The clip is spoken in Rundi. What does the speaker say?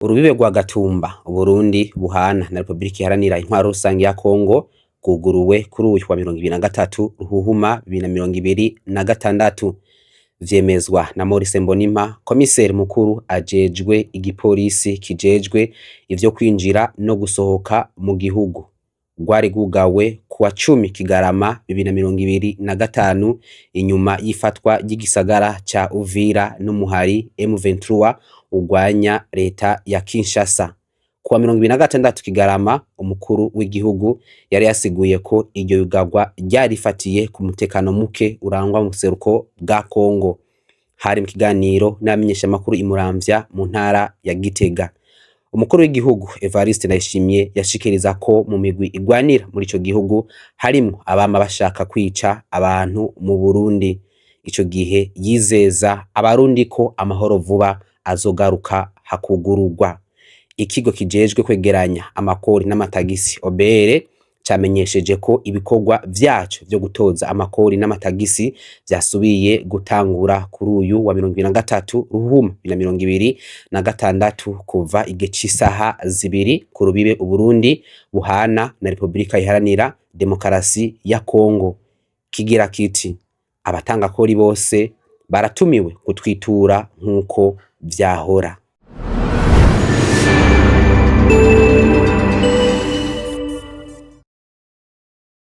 Urubibe rwa Gatumba Uburundi buhana na Republika Iharanira Intwaro Rusangi ya Kongo rwuguruwe kuri uyu wa 2023 Ruhuhuma 2026 vyemezwa na Maurice Mbonimpa, komiseri mukuru ajejwe igipolisi kijejwe ivyo kwinjira no gusohoka mu gihugu. Rwari rwugawe kuwa 10 Kigarama 2025 inyuma y'ifatwa ry'igisagara ca Uvira n'umuhari M23 urwanya leta ya Kinshasa. Kuwa 2026 Kigarama umukuru w'igihugu yari yasiguye ko iryo yugagwa ryarifatiye ku mutekano muke urangwa mu seruko bwa Kongo. Hari mu kiganiro n'amenyesha makuru imuramvya mu ntara ya Gitega. Umukuru w'igihugu Evariste Ndayishimiye yashikiriza ko mu migwi igwanira muri ico gihugu harimo abama bashaka kwica abantu mu Burundi. Ico gihe yizeza abarundi ko amahoro vuba azogaruka hakugururwa. Ikigo kijejwe kwegeranya amakori n'amatagisi OBR camenyesheje ko ibikorwa vyacu vyo gutoza amakori n'amatagisi vyasubiye gutangura kuri uyu wa 2023 Ruhuma 2026 kuva igihe c'isaha 2 ku rubibe Uburundi buhana na Republika Iharanira Demokarasi ya Kongo. Kigira kiti abatanga kori bose baratumiwe kutwitura nkuko vyahora.